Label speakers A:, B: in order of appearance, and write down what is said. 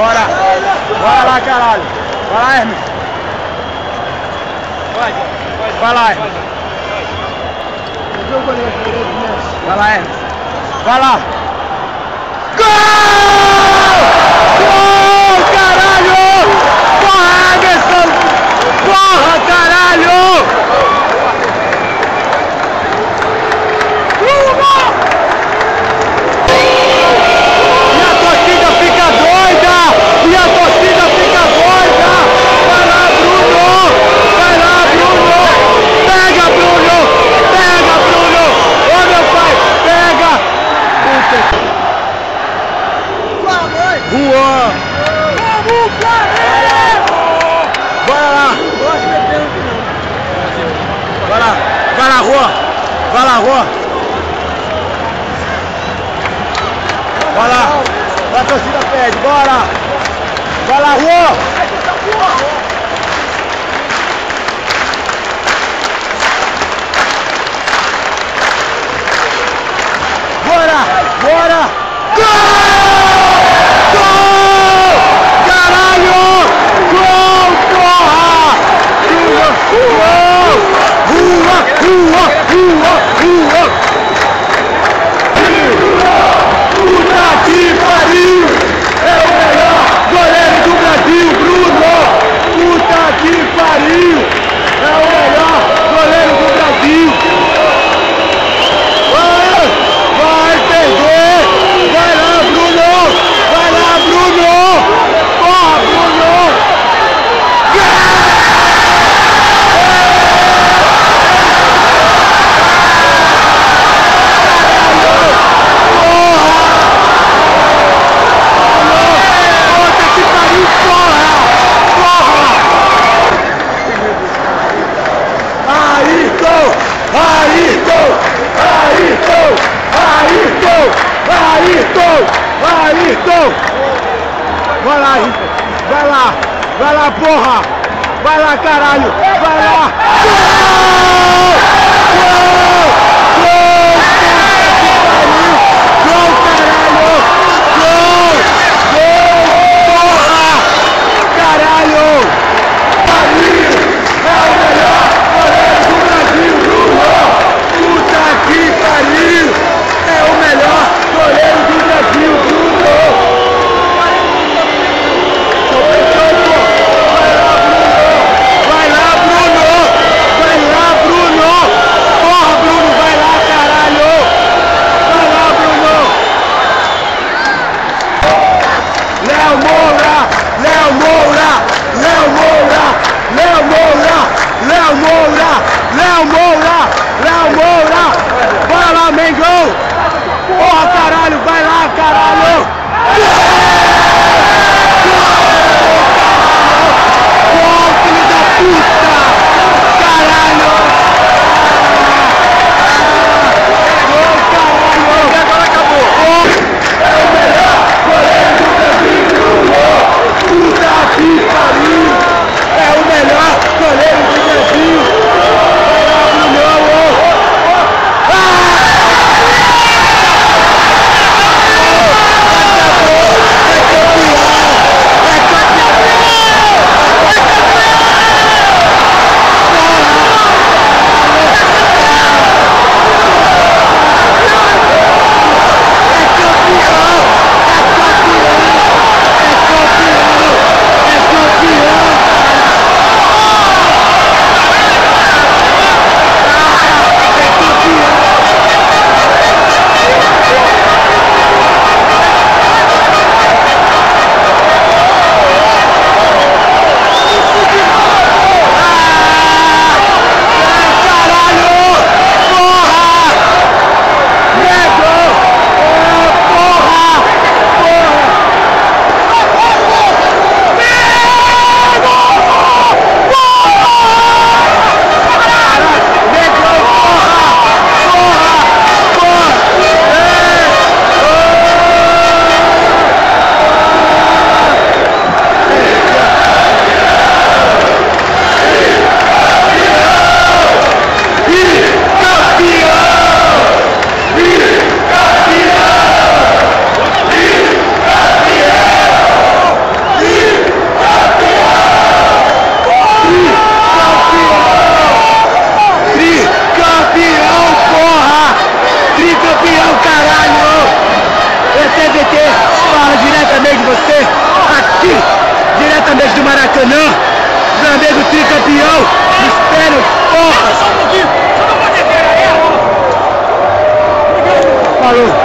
A: Bora! Bora lá, caralho! Vai lá, Hermes! Vai lá, Hermes! Vai lá, Hermes! Vai lá! Gol! Gol, caralho! Porra, Anderson! Porra, caralho! Juan! Vamos, bora lá! Vai lá! Vai lá, Juan! Vai lá, Juan! Vai lá! A torcida pede, bora! Vai lá, Juan! Bora! Bora! Gol! Puta que pariu! É o melhor goleiro do Brasil, Bruno! Puta que pariu! É o melhor goleiro do Brasil! Vai perder! Vai lá, Bruno! Vai lá, Bruno! Porra, Bruno! Ayrton! Vai lá, Ayrton! Vai lá! Vai lá, porra! Vai lá, caralho! Vai lá! Gol! Gol! Gol! Gol, caralho! Gol! Gol! Porra! Caralho! Pariu! É o melhor goleiro do Brasil, Bruno! Puta que pariu! É o melhor goleiro do Brasil, Bruno! Vai lá, Bruno! Vai lá, Bruno! Porra, Bruno, vai lá, caralho! Vai lá, Bruno! Léo Moura! Léo Moura! Léo Moura! Léo Moura! Léo Moura! Léo Moura! Léo Moura! Vai lá, Mengão! Porra, caralho! Vai lá, caralho! Falou!